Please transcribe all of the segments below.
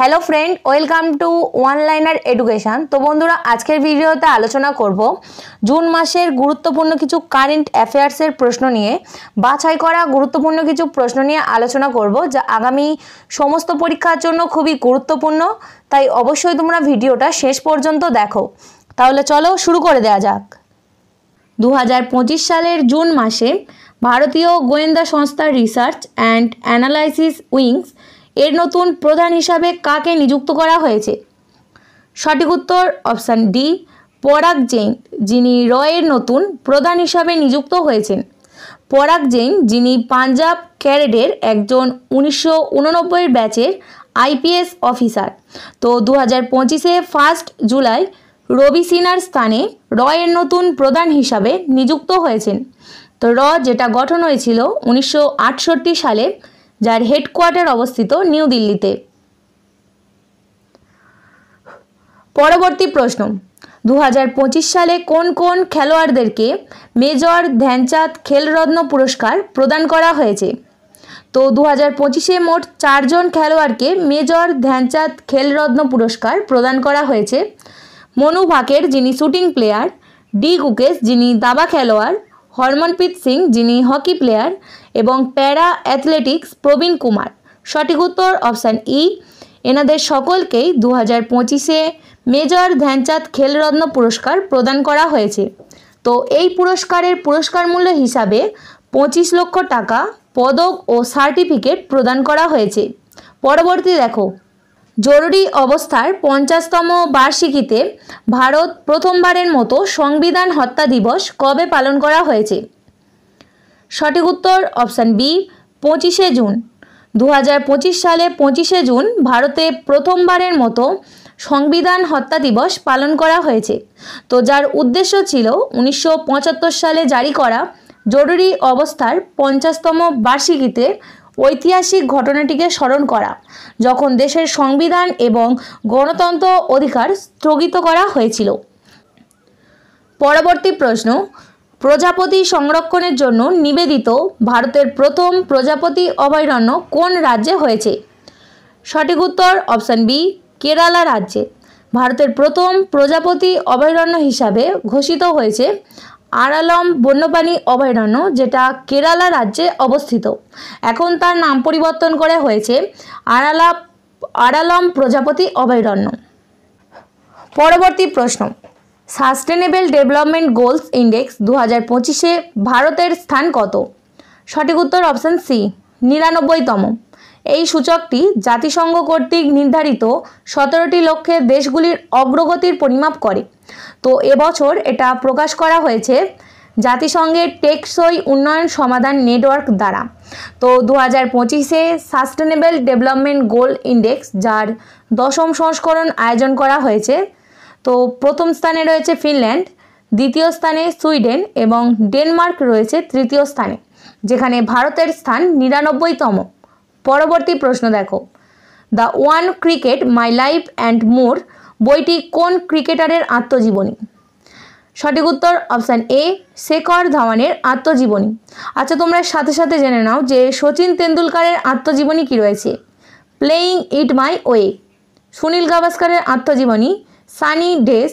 Hello friend welcome to Onliner education. तो बंधुरा आजकेर भिडियोते आलोचना करब जून मासेर गुरुत्वपूर्ण किछु कारेंट अफेयार्सের प्रश्न निये बाछाई करा गुरुत्वपूर्ण किछु प्रश्न निये आलोचना करब जा आगामी समस्त परीक्षार जन्य खुबই गुरुत्वपूर्ण। ताई अवश्यई तोमरा भिडियोटा शेष पर्यन्त देखो। ताहले चलो शुरू करे देওয়া যাক। 2025 सालेर जून मासे भारतीय गोयेंदा संस्था रिसार्च एंड एनालाइसिस उइंग्स एर नतून प्रधान हिसाबे काके नियुक्त करा हयेछे? सठिक उत्तर अपशन डी पराग जैन, जिनी रयेर नतून प्रधान हिसाबे नियुक्त हयेछेन। पराग जैन जिनी पांजाब कैडेटेर एकजन 1989 बैचेर आईपीएस अफिसार। तो 2025 1 जुलाई रवि सिन्हार स्थाने रयेर नतून प्रधान हिसाबे नियुक्त हयेछेन। तो र जेटा गठन हयेछिल 1968 साले, जार हेडकोयार्टार अवस्थित निउ दिल्लीते। परवर्ती प्रश्न 2025 साले कोन कोन खेलोयाड़देरके मेजर ध्यानचाँद खेलरत्न पुरस्कार प्रदान करा हयेछे? तो 2025 मोट 4 जन खेलोयाड़के मेजर ध्यानचाँद खेलरत्न पुरस्कार प्रदान करा हयेछे। मनु भाकेर जिनी शुटिंग प्लेयार, डी गुकेश जिनी दाबा खेलोयाड़, हरमनप्रीत सिंह जिनी हकी प्लेयार एवं पैरा एथलेटिक्स प्रवीण कुमार। सठिक उत्तर ऑप्शन ई। एनादेर सकलकेई 2025 मेजर ध्यानचाँद खेलरत्न पुरस्कार प्रदान करा हयेछे। तो एई पुरस्कारेर पुरस्कार मूल्य हिसाबे 25 लाख टाका, पदक और सार्टिफिकेट प्रदान करा हयेछे। परवर्ती देखो, जरूरी अवस्थार 50तम बार्षिकीते भारत प्रथमबारेर मतो संविधान हत्या दिवस कबे पालन करा हयेछे? सठिक उत्तर ऑप्शन बी 25 जून। 2025 साले 25 जून भारते प्रथमबारेर मतो संविधान हत्या दिवस पालन करा हयेछे। तो जार उद्देश्य छिलो 1975 साले जारी करा जरूरी अवस्थार 50तम बार्षिकीते ऐतिहासिक घटनाटिके स्मरण करा, जखन देशेर संविधान एवं गणतंत्र अधिकार स्थगित करा हयेछिलो। परवर्ती प्रश्न प्रजापति संरक्षणेर जन्य निवेदित भारतेर प्रथम प्रजापति अभयारण्य कोन राज्ये हयेछे? सठिक उत्तर ऑप्शन बी केराला राज्ये। भारतेर प्रथम प्रजापति अभयारण्य हिसाबे घोषित हयेछे आरालम बन्यप्राणी अभयारण्य, जेटा केराला राज्ये अवस्थित। एखन तार नाम परिवर्तन करे हयेछे आरालम प्रजापति अभयारण्य। परवर्ती प्रश्न सास्टेनेबल डेवलपमेंट गोल्स इंडेक्स 2025 भारतेर स्थान कत? सठिक उत्तर ऑप्शन सी 99तम। এই সূচকটি জাতিসংঘ কর্তৃক নির্ধারিত 17টি লক্ষ্যের দেশগুলির অগ্রগতির পরিমাপ করে। তো এবছর এটা প্রকাশ করা হয়েছে জাতিসংঘের টেকসই উন্নয়ন সমাধান নেটওয়ার্ক দ্বারা। তো 2025-এ সাস্টেনেবল ডেভেলপমেন্ট গোল ইন্ডেক্স যার 10ম সংস্করণ আয়োজন করা হয়েছে। তো প্রথম স্থানে রয়েছে ফিনল্যান্ড, দ্বিতীয় স্থানে সুইডেন এবং ডেনমার্ক রয়েছে তৃতীয় স্থানে, যেখানে ভারতের স্থান 99তম। परवर्ती प्रश्न देखो, the one cricket my life and more বইটি কোন ক্রিকেটারের আত্মজীবনী? সঠিক উত্তর অপশন এ শেখর ধাওয়ানের আত্মজীবনী। আচ্ছা তোমরা সাথে সাথে জেনে নাও যে সচিন তেন্ডুলকারের আত্মজীবনী কি রয়েছে। Playing it my way. Sunil গাভাস্করের আত্মজীবনী সানি ডেজ।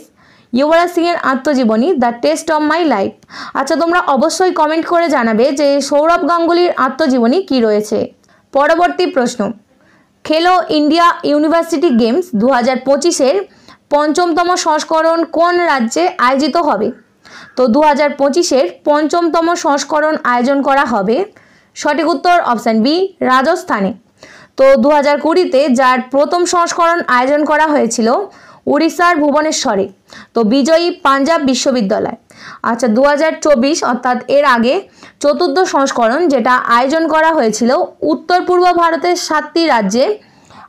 युवराज सिंह आत्मजीवनी the test of my life. अच्छा তোমরা অবশ্যই কমেন্ট করে জানাবে যে সৌরভ গাঙ্গুলির আত্মজীবনী কি রয়েছে। परवर्ती प्रश्न खेलो इंडिया यूनिवर्सिटी गेम्स 2025 पंचमतम संस्करण कोन राज्ये आयोजित होबे? तो 2025 पंचमतम संस्करण आयोजन करा होबे। सठिक उत्तर ऑप्शन बी राजस्थाने। तो 2020-ते जार प्रथम संस्करण आयोजन करा हयेछिलो उड़ीसार भुवनेश्वरे। तो विजयी पांजाब विश्वविद्यालय। अच्छा 2024 अर्थात एर आगे चतुर्थ संस्करण जेटा आयोजन करा हयेछिलो उत्तर पूर्व भारतेर 7टी राज्ये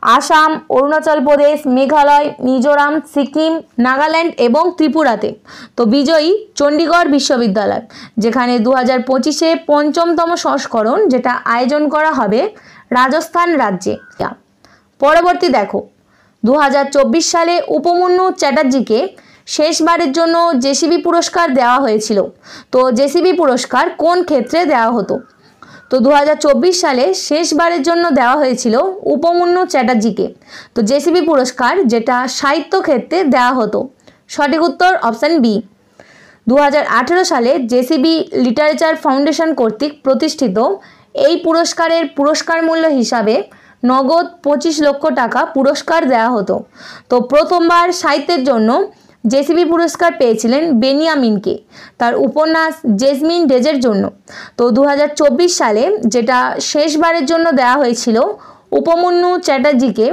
आसाम, अरुणाचल प्रदेश, मेघालय, मिजोराम, सिक्किम, नागालैंड एवं त्रिपुराते। तो विजयी चंडीगढ़ विश्वविद्यालय, जेखाने 2025 पंचमतम संस्करण जेटा आयोजन करा हबे राजस्थान राज्ये। परवर्ती देखो 2024 साले उपमन्यु चैटार्जी शेषबारेर जन्य जेसीबी पुरस्कार देওয়া হয়েছিল। तो जेसीबी पुरस्कार कोन क्षेत्रे देওয়া হতো? তো 2024 সালে শেষবারের জন্য দেওয়া হয়েছিল উপমন্যু চ্যাটার্জিকে তো জেসিবি পুরস্কার, যেটা সাহিত্য ক্ষেত্রে দেওয়া হতো। সঠিক উত্তর অপশান বি। 2018 সালে জেসিবি লিটারেচার ফাউন্ডেশন কর্তৃক প্রতিষ্ঠিত এই পুরস্কারের পুরস্কার মূল্য হিসাবে নগদ 25 লক্ষ টাকা পুরস্কার দেওয়া হতো। তো প্রথমবার সাহিত্যের জন্য জেসিবি পুরস্কার পেয়েছিলেন বেনিয়ামিনকে তার উপন্যাস জেসমিন ডেজের জন্য। তো 2024 সালে যেটা শেষবারের জন্য দেওয়া হয়েছিল উপমন্যু চ্যাটার্জিকে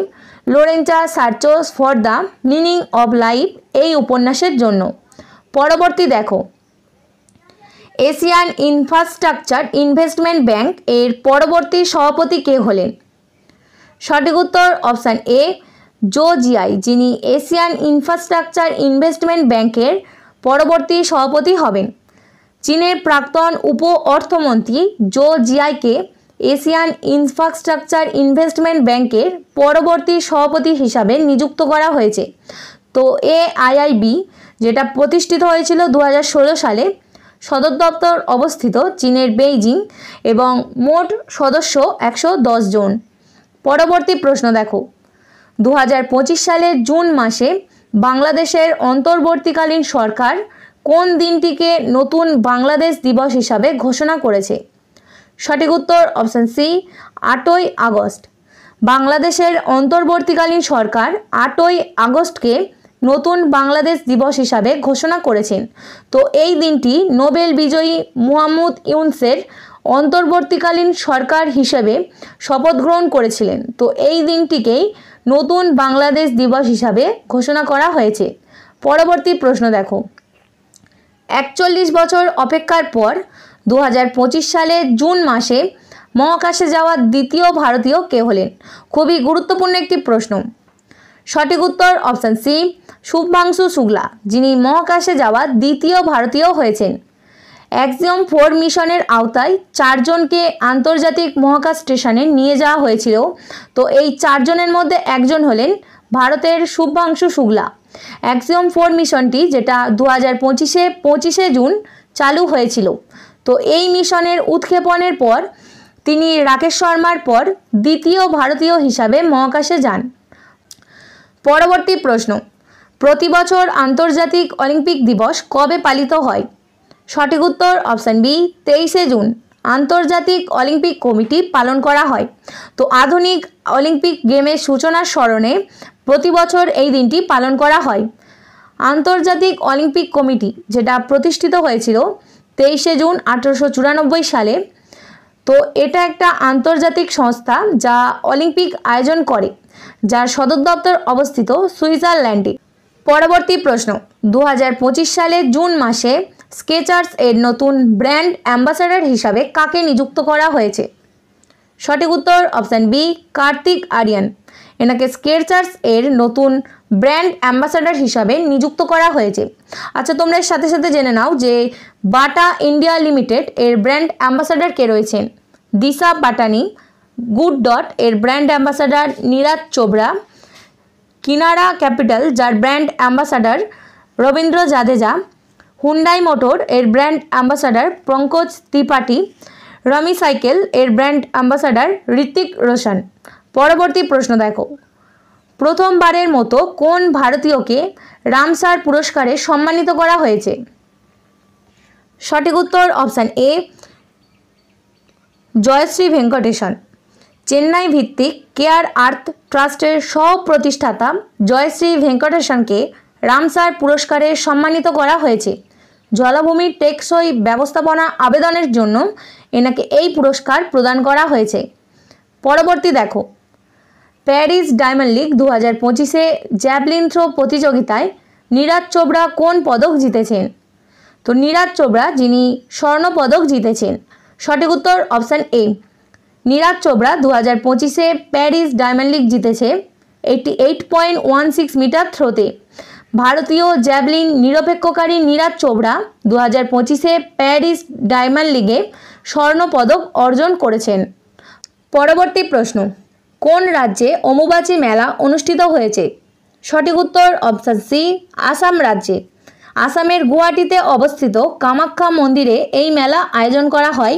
Lorenzo searches for the meaning of life এই উপন্যাসের জন্য। পরবর্তী দেখো, এশিয়ান ইনফ্রাস্ট্রাকচার ইনভেস্টমেন্ট ব্যাংক এর পরবর্তী সভাপতি কে হলেন? সঠিক উত্তর অপশান এ জো জিয়াই, যিনি এশিয়ান ইনফ্রাস্ট্রাকচার ইনভেস্টমেন্ট ব্যাংকের পরবর্তী সভাপতি হবেন। চীনের প্রাক্তন উপ অর্থমন্ত্রী জো জিয়াইকে এশিয়ান ইনফ্রাস্ট্রাকচার ইনভেস্টমেন্ট ব্যাংকের পরবর্তী সভাপতি হিসাবে নিযুক্ত করা হয়েছে। তো এআইআইবি যেটা প্রতিষ্ঠিত হয়েছিল 2016 সালে, সদর দপ্তর অবস্থিত চীনের বেইজিং এবং মোট সদস্য 110 জন। পরবর্তী প্রশ্ন দেখো, 2025 সালের জুন মাসে বাংলাদেশের অন্তর্বর্তীকালীন সরকার কোন দিনটিকে নতুন বাংলাদেশ দিবস হিসাবে ঘোষণা করেছে? সঠিক উত্তর অপশান সি 8ই আগস্ট। বাংলাদেশের অন্তর্বর্তীকালীন সরকার 8ই আগস্টকে নতুন বাংলাদেশ দিবস হিসাবে ঘোষণা করেছেন। তো এই দিনটি নোবেল বিজয়ী মুহাম্মদ ইউনূসের অন্তর্বর্তীকালীন সরকার হিসেবে শপথ গ্রহণ করেছিলেন। তো এই দিনটিকেই নতুন বাংলাদেশ দিবস হিসাবে ঘোষণা করা হয়েছে। পরবর্তী প্রশ্ন দেখো, 41 বছর অপেক্ষার পর 2025 সালে জুন মাসে মহাকাশে যাওয়া দ্বিতীয় ভারতীয় কে হলেন? খুবই গুরুত্বপূর্ণ একটি প্রশ্ন। সঠিক উত্তর অপশান সি শুভাংশু শুক্লা, যিনি মহাকাশে যাওয়া দ্বিতীয় ভারতীয় হয়েছেন। অ্যাক্সিওম 4 মিশনের আওতায় 4 জনকে আন্তর্জাতিক মহাকাশ স্টেশনে নিয়ে যাওয়া হয়েছিল। তো এই 4 জনের মধ্যে একজন হলেন ভারতের শুভাংশু শুক্লা। অ্যাক্সিওম 4 মিশনটি যেটা 2025-এ 25শে জুন চালু হয়েছিল। তো এই মিশনের উৎক্ষেপণের পর তিনি রাকেশ শর্মার পর দ্বিতীয় ভারতীয় হিসাবে মহাকাশে যান। পরবর্তী প্রশ্ন, প্রতি বছর আন্তর্জাতিক অলিম্পিক দিবস কবে পালিত হয়? সঠিক উত্তর অপশান বি 23শে জুন। আন্তর্জাতিক অলিম্পিক কমিটি পালন করা হয়। তো আধুনিক অলিম্পিক গেমের সূচনার স্মরণে প্রতি বছর এই দিনটি পালন করা হয়। আন্তর্জাতিক অলিম্পিক কমিটি যেটা প্রতিষ্ঠিত হয়েছিল 23শে জুন 1894 সালে। তো এটা একটা আন্তর্জাতিক সংস্থা যা অলিম্পিক আয়োজন করে, যার সদর দপ্তর অবস্থিত সুইজারল্যান্ডে। পরবর্তী প্রশ্ন, 2025 সালে জুন মাসে স্কেচার্স এর নতুন ব্র্যান্ড অ্যাম্বাসাডার হিসাবে কাকে নিযুক্ত করা হয়েছে? সঠিক উত্তর অপশান বি কার্তিক আরিয়ান। এনাকে স্কেচার্স এর নতুন ব্র্যান্ড অ্যাম্বাসাডার হিসাবে নিযুক্ত করা হয়েছে। আচ্ছা, তোমরা এর সাথে সাথে জেনে নাও যে বাটা ইন্ডিয়া লিমিটেড এর ব্র্যান্ড অ্যাম্বাসাডার কে রয়েছেন? দিশা পাটানি। গুড ডট এর brand ambassador Neeraj Chopra. Kinara capital যার brand ambassador Ravindra Jadeja. Hyundai motor এর brand ambassador Pankaj Tripathi. Rummy circle এর ব্র্যান্ড অ্যাম্বাসাডার ঋত্বিক রোশন। পরবর্তী প্রশ্ন দেখো, প্রথমবারের মতো কোন ভারতীয়কে রামসার পুরস্কারে সম্মানিত করা হয়েছে? সঠিক উত্তর অপশান এ জয়শ্রী ভেঙ্কটেশন। চেন্নাই ভিত্তিক কেয়ার আর্থ ট্রাস্টের সহ প্রতিষ্ঠাতা জয়শ্রী ভেঙ্কটেশনকে রামসার পুরস্কারে সম্মানিত করা হয়েছে। জলাভূমির টেকসই ব্যবস্থাপনা আবেদনের জন্য এনাকে এই পুরস্কার প্রদান করা হয়েছে। পরবর্তী দেখো, প্যারিস ডায়মন্ড লিগ 2025-এ জ্যাভলিন থ্রো প্রতিযোগিতায় নীরাজ চোপড়া কোন পদক জিতেছেন? তো নীরাজ চোপড়া যিনি স্বর্ণ পদক জিতেছেন। সঠিক উত্তর অপশান এ নীরাজ চোপড়া 2025-এ প্যারিস ডায়মন্ড লিগ জিতেছে 88.16 মিটার থ্রোতে। ভারতীয় জ্যাভলিন নিরপেক্ষকারী নীরাজ চোপড়া 2025-এ প্যারিস ডায়মন্ড লিগে স্বর্ণ পদক অর্জন করেছেন। পরবর্তী প্রশ্ন, কোন রাজ্যে অম্বুবাচী মেলা অনুষ্ঠিত হয়েছে? সঠিক উত্তর অপশান সি আসাম রাজ্যে। আসামের গুয়াহাটিতে অবস্থিত কামাখ্যা মন্দিরে এই মেলা আয়োজন করা হয়।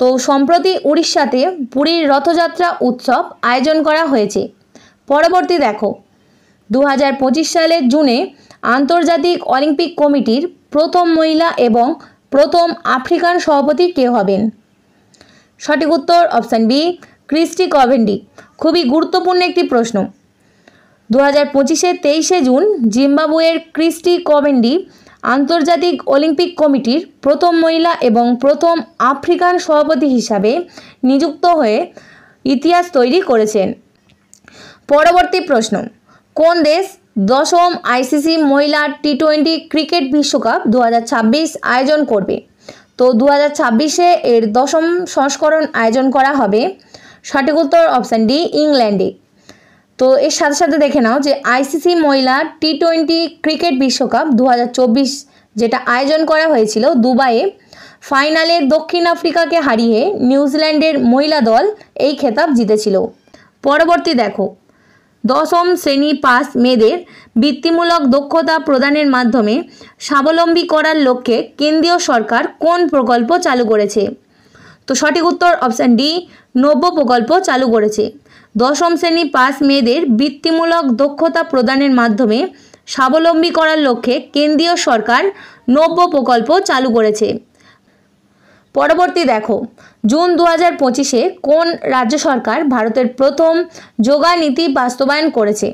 তো সম্প্রতি উড়িষ্যাতে পুরীর রথযাত্রা উৎসব আয়োজন করা হয়েছে। পরবর্তী দেখো, 2025 সালের জুনে আন্তর্জাতিক অলিম্পিক কমিটির প্রথম মহিলা এবং প্রথম আফ্রিকান সভাপতি কে হবেন? সঠিক উত্তর অপশান বি, ক্রিস্টি কভেন্ডি। খুবই গুরুত্বপূর্ণ একটি প্রশ্ন। 2025-এর 23শে জুন জিম্বাবুয়ের ক্রিস্টি কভেন্ডি আন্তর্জাতিক অলিম্পিক কমিটির প্রথম মহিলা এবং প্রথম আফ্রিকান সভাপতি হিসাবে নিযুক্ত হয়ে ইতিহাস তৈরি করেছেন। পরবর্তী প্রশ্ন, কোন দেশ 10ম আইসিসি মহিলা টি20 ক্রিকেট বিশ্বকাপ 2026 আয়োজন করবে? তো 2026-এ এর 10ম সংস্করণ আয়োজন করা হবে। সঠিক উত্তর অপশান ডি, ইংল্যান্ডে। তো এর সাথে সাথে দেখে নাও যে আইসিসি মহিলা টি20 ক্রিকেট বিশ্বকাপ 2024 যেটা আয়োজন করা হয়েছিল দুবাইয়ে, ফাইনালে দক্ষিণ আফ্রিকাকে হারিয়ে নিউজিল্যান্ডের মহিলা দল এই খেতাব জিতেছিল। পরবর্তী দেখো, 10ম শ্রেণী পাস মেয়েদের বৃত্তিমূলক দক্ষতা প্রদানের মাধ্যমে স্বাবলম্বী করার লক্ষ্যে কেন্দ্রীয় সরকার কোন প্রকল্প চালু করেছে? তো সঠিক উত্তর অপশান ডি, নব্য প্রকল্প চালু করেছে। 10ম শ্রেণী পাস মেয়েদের বৃত্তিমূলক দক্ষতা প্রদানের মাধ্যমে স্বাবলম্বী করার লক্ষ্যে কেন্দ্রীয় সরকার নব্য প্রকল্প চালু করেছে। পরবর্তী দেখো, জুন 2025-এ কোন রাজ্য সরকার ভারতের প্রথম যোগা নীতি বাস্তবায়ন করেছে?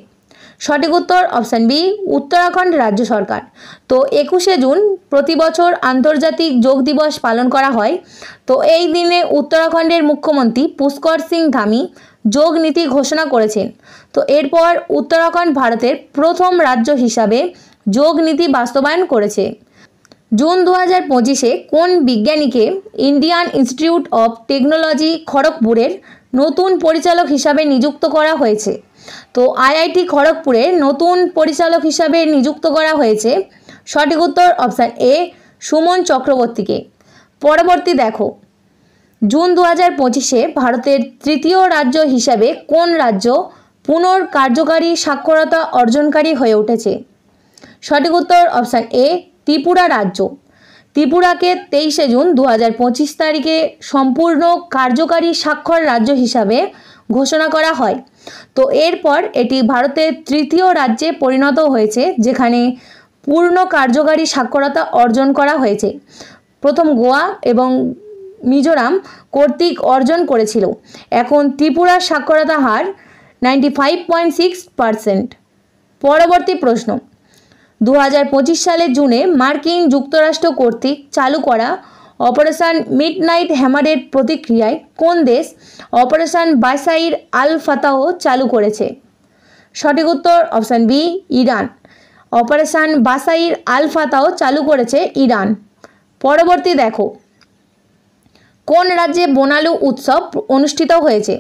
সঠিক উত্তর অপশান বি, উত্তরাখণ্ড রাজ্য সরকার। তো 21শে জুন প্রতি বছর আন্তর্জাতিক যোগ দিবস পালন করা হয়। তো এই দিনে উত্তরাখণ্ডের মুখ্যমন্ত্রী পুষ্কর সিং ধামি যোগ নীতি ঘোষণা করেছেন। তো এরপর উত্তরাখণ্ড ভারতের প্রথম রাজ্য হিসাবে যোগ নীতি বাস্তবায়ন করেছে। জুন 2025-এ কোন বিজ্ঞানীকে ইন্ডিয়ান ইনস্টিটিউট অফ টেকনোলজি খড়গপুরের নতুন পরিচালক হিসাবে নিযুক্ত করা হয়েছে? তো আইআইটি খড়গপুরের নতুন পরিচালক হিসাবে নিযুক্ত করা হয়েছে। সঠিক উত্তর অপশান এ, সুমন চক্রবর্তীকে। পরবর্তী দেখো, জুন 2025-এ ভারতের তৃতীয় রাজ্য হিসাবে কোন রাজ্য পুনর্কার্যকারী সাক্ষরতা অর্জনকারী হয়ে উঠেছে? সঠিক উত্তর অপশান এ, ত্রিপুরা রাজ্য। ত্রিপুরাকে 23শে জুন 2025 তারিখে সম্পূর্ণ কার্যকারী স্বাক্ষর রাজ্য হিসাবে ঘোষণা করা হয়। তো এরপর এটি ভারতের তৃতীয় রাজ্যে পরিণত হয়েছে যেখানে পূর্ণ কার্যকারী সাক্ষরতা অর্জন করা হয়েছে। প্রথম গোয়া এবং মিজোরাম কর্তৃক অর্জন করেছিল। এখন ত্রিপুরার সাক্ষরতা হার 95.6%। পরবর্তী প্রশ্ন, 2025 সালের জুনে মার্কিন যুক্তরাষ্ট্র কর্তৃক চালু করা অপারেশন মিডনাইট হ্যামারের প্রতিক্রিয়ায় কোন দেশ অপারেশন বাসাইর আল ফাতাহ চালু করেছে? সঠিক উত্তর অপশান বি, ইরান। অপারেশন বাসাইর আল ফাতাহ চালু করেছে ইরান। পরবর্তী দেখো, কোন রাজ্যে বোনালু উৎসব অনুষ্ঠিত হয়েছে?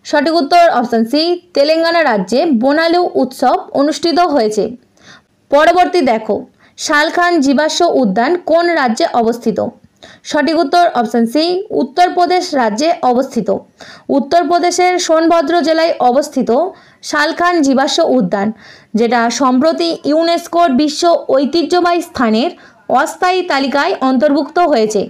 সঠিক উত্তর অপশান সি, তেলেঙ্গানা রাজ্যে বোনালু উৎসব অনুষ্ঠিত হয়েছে। পরবর্তী দেখো, শালখান জীবাশ্ম উদ্যান কোন রাজ্যে অবস্থিত? সঠিক উত্তর অপশান সি, উত্তরপ্রদেশ রাজ্যে অবস্থিত। উত্তরপ্রদেশের সোনভদ্র জেলায় অবস্থিত শালখান জীবাশ্ম উদ্যান, যেটা সম্প্রতি ইউনেস্কোর বিশ্ব ঐতিহ্যবাহী স্থানের অস্থায়ী তালিকায় অন্তর্ভুক্ত হয়েছে।